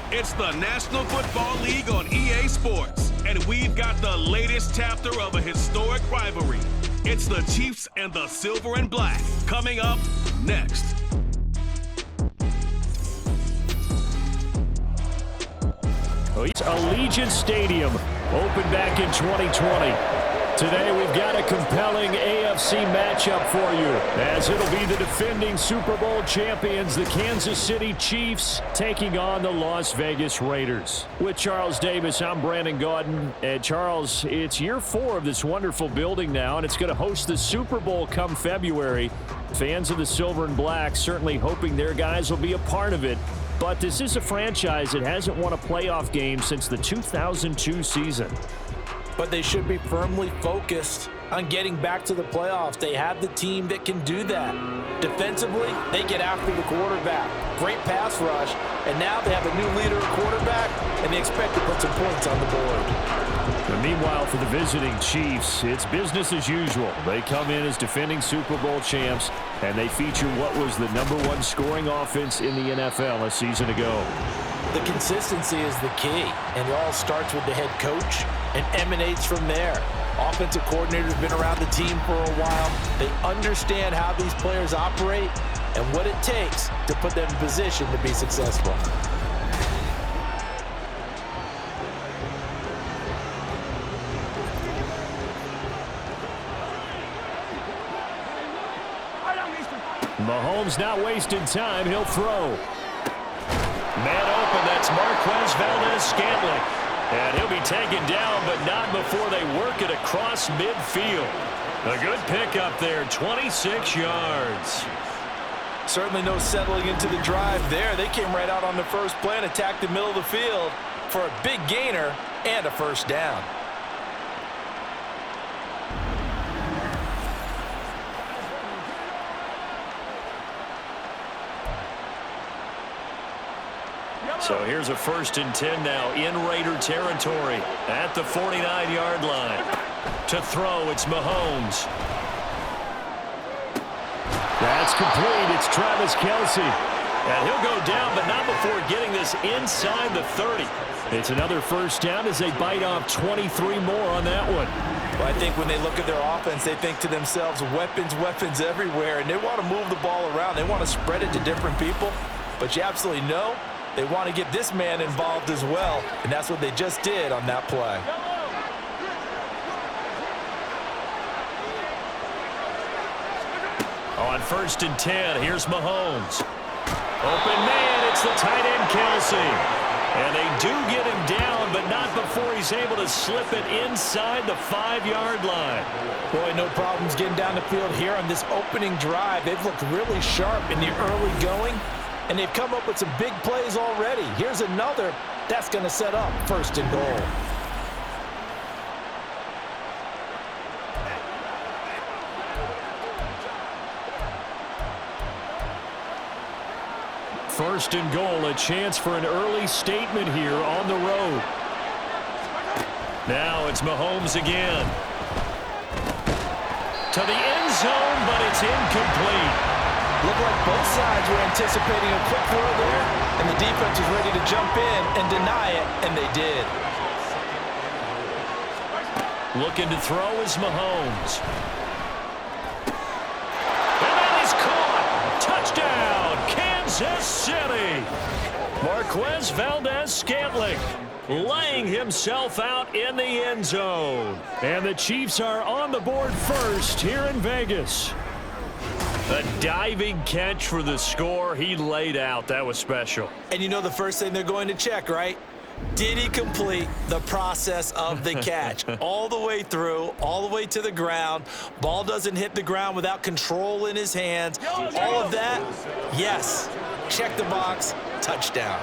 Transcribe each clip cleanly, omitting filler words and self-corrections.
It's the National Football League on EA Sports, and we've got the latest chapter of a historic rivalry. It's the Chiefs and the Silver and Black, coming up next. Allegiant Stadium opened back in 2020. Today we've got a compelling AFC matchup for you, as it'll be the defending Super Bowl champions, the Kansas City Chiefs, taking on the Las Vegas Raiders. With Charles Davis, I'm Brandon Gaudin. And Charles, it's year 4 of this wonderful building now, and it's going to host the Super Bowl come February. Fans of the Silver and Black certainly hoping their guys will be a part of it. But this is a franchise that hasn't won a playoff game since the 2002 season. But they should be firmly focused on getting back to the playoffs. They have the team that can do that. Defensively, they get after the quarterback. Great pass rush, and now they have a new leader at quarterback, and they expect to put some points on the board. But meanwhile, for the visiting Chiefs, it's business as usual. They come in as defending Super Bowl champs, and they feature what was the #1 scoring offense in the NFL a season ago. The consistency is the key, and it all starts with the head coach and emanates from there. Offensive coordinators have been around the team for a while. They understand how these players operate and what it takes to put them in position to be successful. Mahomes not wasting time. He'll throw. Man open, that's Marquez Valdez-Scantling. And he'll be taken down, but not before they work it across midfield. A good pickup there, 26 yards. Certainly no settling into the drive there. They came right out on the first play and attacked the middle of the field for a big gainer and a first down. So here's a 1st and 10 now in Raider territory at the 49-yard line. To throw, it's Mahomes. That's complete. It's Travis Kelce. And he'll go down, but not before getting this inside the 30. It's another first down as they bite off 23 more on that one. Well, I think when they look at their offense, they think to themselves, weapons, weapons everywhere, and they want to move the ball around. They want to spread it to different people, but you absolutely know they want to get this man involved as well, and that's what they just did on that play. On 1st and 10, here's Mahomes. Open man, it's the tight end Kelce. And they do get him down, but not before he's able to slip it inside the 5-yard line. Boy, no problems getting down the field here on this opening drive. They've looked really sharp in the early going, and they've come up with some big plays already. Here's another that's going to set up 1st and goal. First and goal, a chance for an early statement here on the road. Now it's Mahomes again. To the end zone, but it's incomplete. Looked like both sides were anticipating a quick throw there, and the defense was ready to jump in and deny it, and they did. Looking to throw is Mahomes. And that is caught. Touchdown, Kansas City. Marquez Valdez-Scantling laying himself out in the end zone. And the Chiefs are on the board first here in Vegas. A diving catch for the score. He laid out. That was special. And you know the first thing they're going to check, right? Did he complete the process of the catch? All the way through, all the way to the ground. Ball doesn't hit the ground without control in his hands. All of that, yes. Check the box. Touchdown.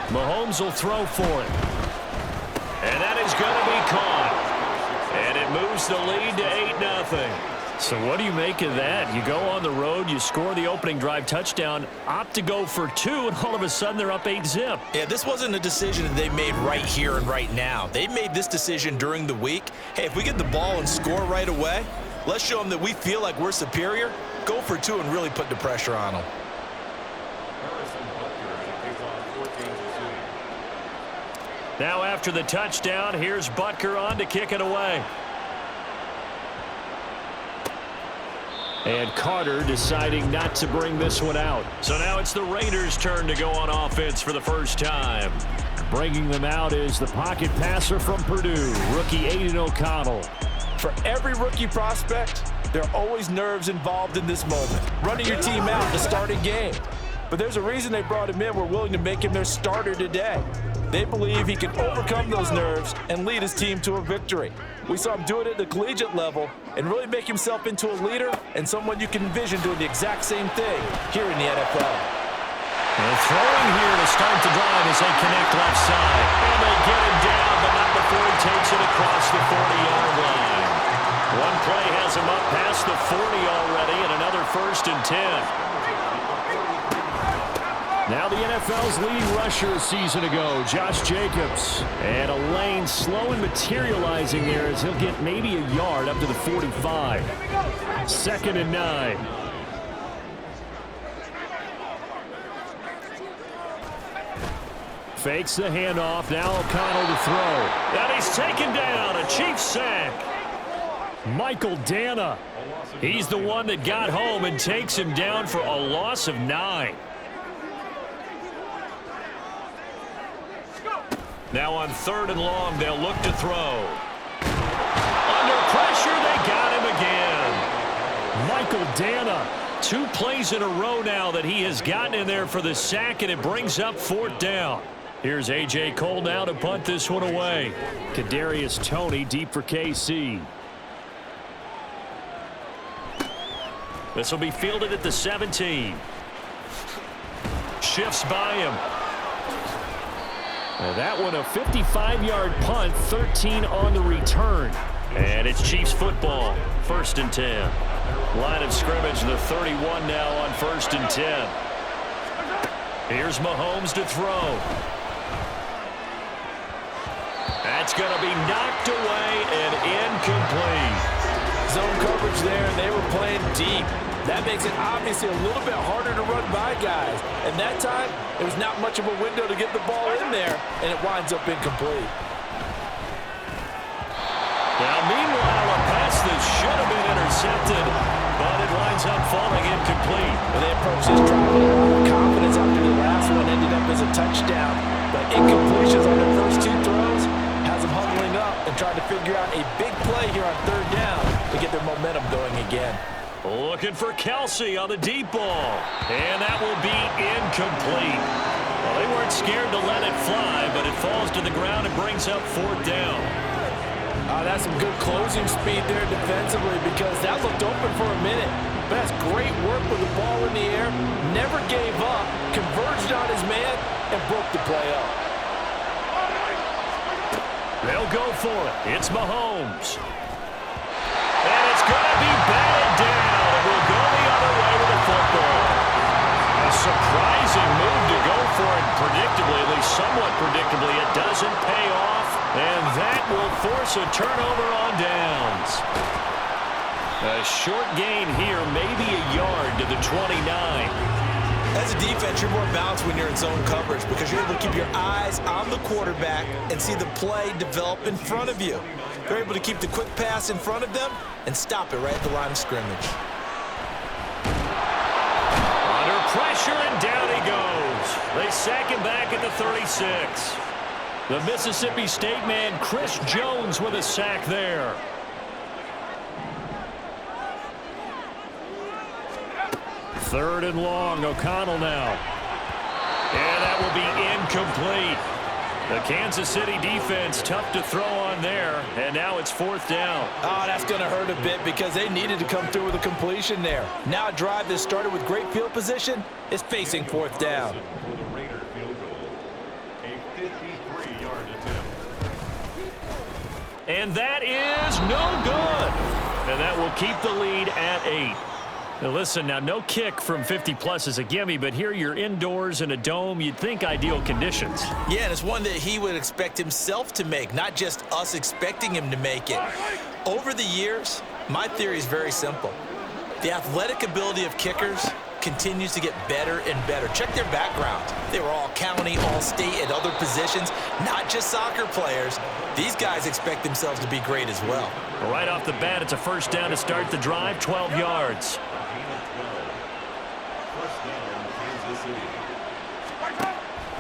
Mahomes will throw for it. And that is going to be caught. And it moves the lead to 8-0. So what do you make of that? You go on the road, you score the opening drive touchdown, opt to go for 2, and all of a sudden they're up 8-zip. Yeah, this wasn't a decision that they made right here and right now. They made this decision during the week. Hey, if we get the ball and score right away, let's show them that we feel like we're superior. Go for 2 and really put the pressure on them. Now after the touchdown, here's Butker on to kick it away. And Carter deciding not to bring this one out. So now it's the Raiders' turn to go on offense for the first time. Bringing them out is the pocket passer from Purdue, rookie Aiden O'Connell. For every rookie prospect, there are always nerves involved in this moment. Running your team out to start a game. But there's a reason they brought him in. We're willing to make him their starter today. They believe he can overcome those nerves and lead his team to a victory. We saw him do it at the collegiate level and really make himself into a leader and someone you can envision doing the exact same thing here in the NFL. And throwing here to start the drive as they connect left side. And they get him down, but not before he takes it across the 40-yard line. One play has him up past the 40 already, and another 1st and 10. Now the NFL's leading rusher a season ago, Josh Jacobs. And a lane slow and materializing there as he'll get maybe a yard up to the 45. 2nd and 9. Fakes the handoff. Now O'Connell to throw. And he's taken down. A Chiefs sack. Michael Dana. He's the one that got home and takes him down for a loss of 9. Now on 3rd and long, they'll look to throw. Under pressure, they got him again. Michael Dana. 2 plays in a row now that he has gotten in there for the sack, and it brings up 4th down. Here's A.J. Cole now to punt this one away. Kadarius Toney deep for KC. This will be fielded at the 17. Shifts by him. And that one a 55-yard punt, 13 on the return. And it's Chiefs football, 1st and 10. Line of scrimmage, the 31 now on 1st and 10. Here's Mahomes to throw. That's going to be knocked away and incomplete. Zone coverage there, and they were playing deep. That makes it obviously a little bit harder to run by guys. And that time, there was not much of a window to get the ball in there, and it winds up incomplete. Now, meanwhile, a pass that should have been intercepted, but it winds up falling incomplete. When they approach this drive with a lot of confidence after the last one ended up as a touchdown. But incompletions on their first 2 throws has them huddling up and trying to figure out a big play here on 3rd down to get their momentum going again. Looking for Kelsey on the deep ball. And that will be incomplete. Well, they weren't scared to let it fly, but it falls to the ground and brings up 4th down. That's some good closing speed there defensively because that looked open for a minute. But that's great work with the ball in the air. Never gave up, converged on his man, and broke the play up. They'll go for it. It's Mahomes. And it's going to be batted down. It will go the other way with the football. A surprising move to go for it predictably, at least somewhat predictably. It doesn't pay off, and that will force a turnover on downs. A short gain here, maybe a yard to the 29. As a defense, you're more balanced when you're in zone coverage because you're able to keep your eyes on the quarterback and see the play develop in front of you. They're able to keep the quick pass in front of them and stop it right at the line of scrimmage. Under pressure, and down he goes. They sack him back at the 36. The Mississippi State man, Chris Jones, with a sack there. Third and long, O'Connell now. And that will be incomplete. The Kansas City defense tough to throw on there, and now it's 4th down. Oh, that's going to hurt a bit because they needed to come through with a completion there. Now a drive that started with great field position is facing 4th down. And that is no good. And that will keep the lead at 8. Now listen, now no kick from 50-plus is a gimme, but here you're indoors in a dome. You'd think ideal conditions. Yeah, and it's one that he would expect himself to make, not just us expecting him to make it. Over the years, my theory is very simple. The athletic ability of kickers continues to get better and better. Check their backgrounds. They were all county, all state, at other positions, not just soccer players. These guys expect themselves to be great as well. Right off the bat, it's a first down to start the drive, 12 yards.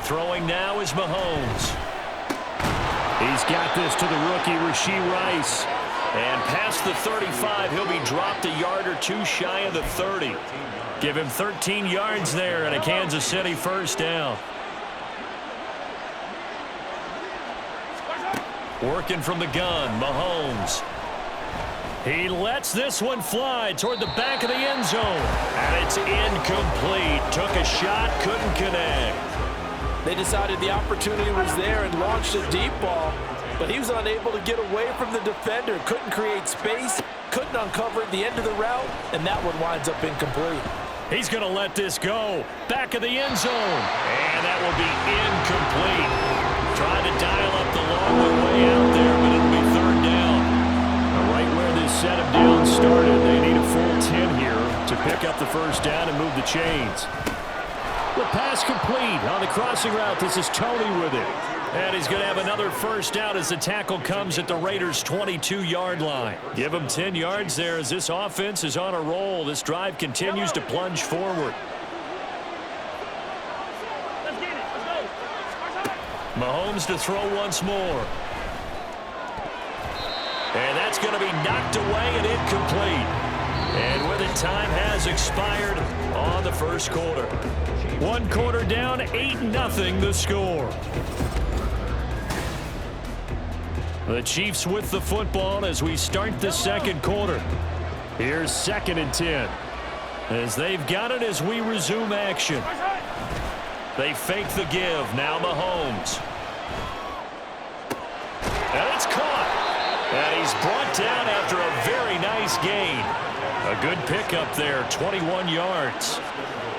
Throwing now is Mahomes. He's got this to the rookie, Rashee Rice. And past the 35, he'll be dropped a yard or two shy of the 30. Give him 13 yards there and a Kansas City first down. Working from the gun, Mahomes. He lets this one fly toward the back of the end zone. And it's incomplete. Took a shot, couldn't connect. They decided the opportunity was there and launched a deep ball, but he was unable to get away from the defender. Couldn't create space, couldn't uncover at the end of the route, and that one winds up incomplete. He's going to let this go. Back of the end zone. And that will be incomplete. Trying to dial up the long way out there, but it'll be third down. Right where this setup down started, they need a full 10 here to pick up the first down and move the chains. The pass complete on the crossing route. This is Tony with it. And he's going to have another first down as the tackle comes at the Raiders' 22-yard line. Give him 10 yards there as this offense is on a roll. This drive continues to plunge forward. Mahomes to throw once more. And that's going to be knocked away and incomplete. And with it, time has expired on the first quarter. One quarter down, 8-0 the score. The Chiefs with the football as we start the second quarter. Here's 2nd and 10. As they've got it as we resume action. They fake the give. Now Mahomes. And it's caught. And he's brought down after a very nice gain. A good pickup there, 21 yards.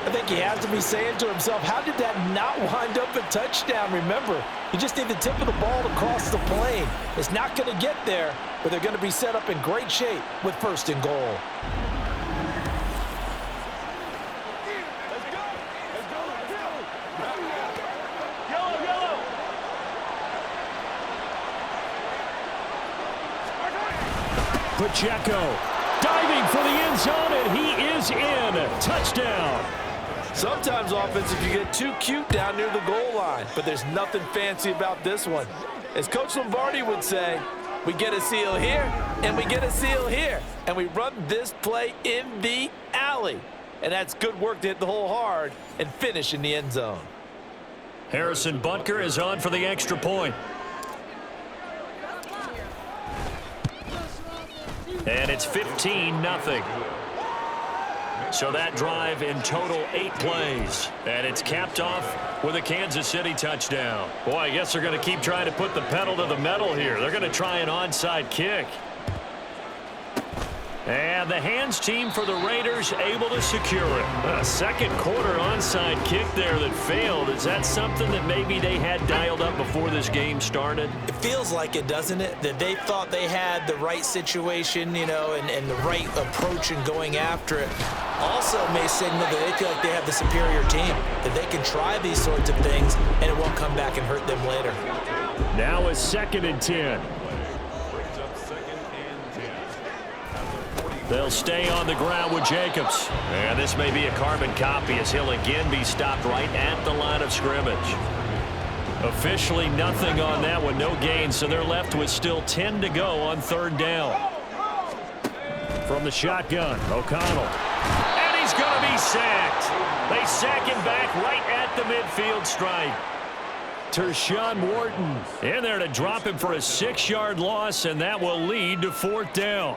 I think he has to be saying to himself, how did that not wind up a touchdown? Remember, you just need the tip of the ball to cross the plane. It's not going to get there, but they're going to be set up in great shape with 1st and goal. Pacheco diving for the end zone, and he is in. Touchdown. Sometimes offensive you get too cute down near the goal line, but there's nothing fancy about this one. As Coach Lombardi would say, we get a seal here, and we get a seal here, and we run this play in the alley. And that's good work to hit the hole hard and finish in the end zone. Harrison Butker is on for the extra point. And it's 15-0. So that drive in total 8 plays. And it's capped off with a Kansas City touchdown. Boy, I guess they're going to keep trying to put the pedal to the metal here. They're going to try an onside kick. And the hands team for the Raiders able to secure it. A second quarter onside kick there that failed. Is that something that maybe they had dialed up before this game started? It feels like it, doesn't it? That they thought they had the right situation, you know, and the right approach in going after it. Also may signal that they feel like they have the superior team, that they can try these sorts of things and it won't come back and hurt them later. Now it's 2nd and 10. They'll stay on the ground with Jacobs. And this may be a carbon copy as he'll again be stopped right at the line of scrimmage. Officially nothing on that one, no gain, so they're left with still 10 to go on 3rd down. From the shotgun, O'Connell. And he's going to be sacked. They sack him back right at the midfield stripe. Tershawn Wharton in there to drop him for a 6-yard loss, and that will lead to 4th down.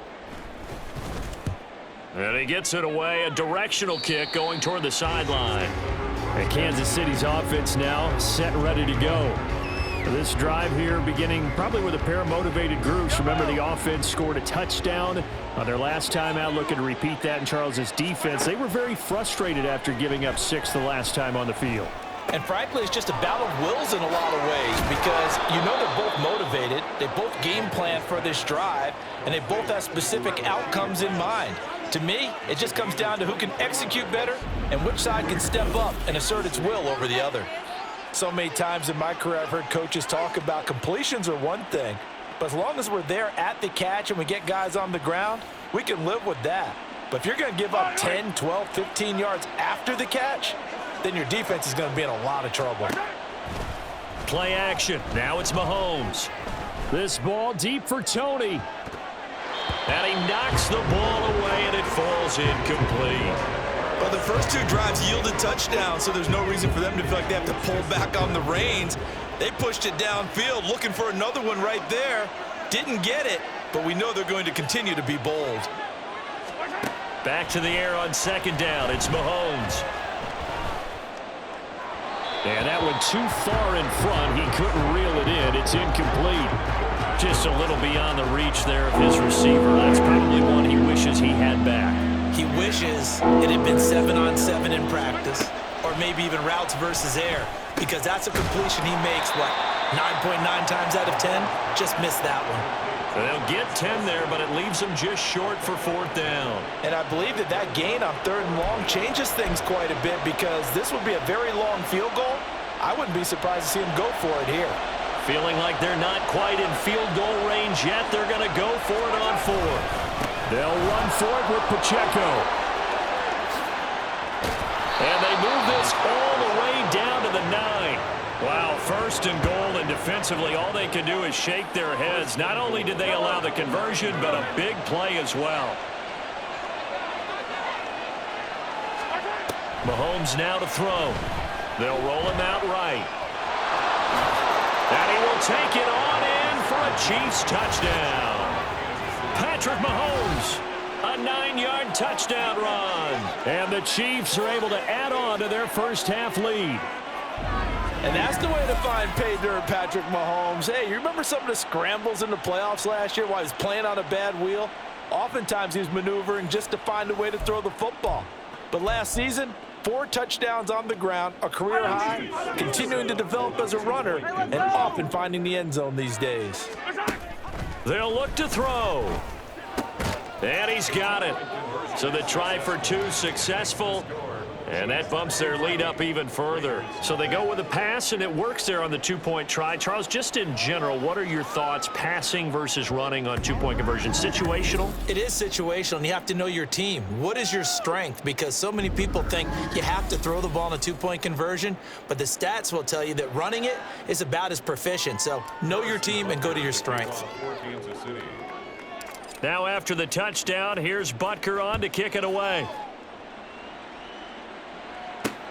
And he gets it away, a directional kick going toward the sideline. And Kansas City's offense now set and ready to go. This drive here beginning probably with a pair of motivated groups. Remember, the offense scored a touchdown on their last time out. Looking to repeat that in Charles's defense. They were very frustrated after giving up 6 the last time on the field. And frankly, it's just a battle of wills in a lot of ways because you know they're both motivated. They both game plan for this drive, and they both have specific outcomes in mind. To me, it just comes down to who can execute better and which side can step up and assert its will over the other. So many times in my career, I've heard coaches talk about completions are one thing, but as long as we're there at the catch and we get guys on the ground, we can live with that. But if you're going to give up 10, 12, 15 yards after the catch, then your defense is going to be in a lot of trouble. Play action. Now it's Mahomes. This ball deep for Tony. And he knocks the ball away, and it falls incomplete. Well, the first two drives yielded touchdowns, so there's no reason for them to feel like they have to pull back on the reins. They pushed it downfield, looking for another one right there. Didn't get it, but we know they're going to continue to be bold. Back to the air on second down. It's Mahomes. And that one too far in front. He couldn't reel it in. It's incomplete. Just a little beyond the reach there of his receiver. That's probably one he wishes he had back. He wishes it had been 7-on-7 in practice, or maybe even routes versus air, because that's a completion he makes, what, 9.9 times out of 10? Just missed that one. They'll get 10 there, but it leaves them just short for fourth down. And I believe that gain on 3rd and long changes things quite a bit, because this would be a very long field goal. I wouldn't be surprised to see him go for it here. Feeling like they're not quite in field goal range yet, they're going to go for it on 4th. They'll run for it with Pacheco. And they move this all the way down to the 9. Wow, 1st and goal, and defensively all they can do is shake their heads. Not only did they allow the conversion, but a big play as well. Mahomes now to throw. They'll roll him out right. And he will take it on in for a Chiefs touchdown. Patrick Mahomes, a 9-yard touchdown run. And the Chiefs are able to add on to their first half lead. And that's the way to find pay dirt, Patrick Mahomes. Hey, you remember some of the scrambles in the playoffs last year while he was playing on a bad wheel? Oftentimes he was maneuvering just to find a way to throw the football. But last season, 4 touchdowns on the ground, a career high, continuing to develop as a runner, and often finding the end zone these days. They'll look to throw. And he's got it. So the try for 2 successful. And that bumps their lead up even further. So they go with a pass, and it works there on the 2-point try. Charles, just in general, what are your thoughts passing versus running on 2-point conversion? Situational? It is situational, and you have to know your team. What is your strength? Because so many people think you have to throw the ball in a 2-point conversion, but the stats will tell you that running it is about as proficient. So know your team and go to your strength. Now after the touchdown, here's Butker on to kick it away.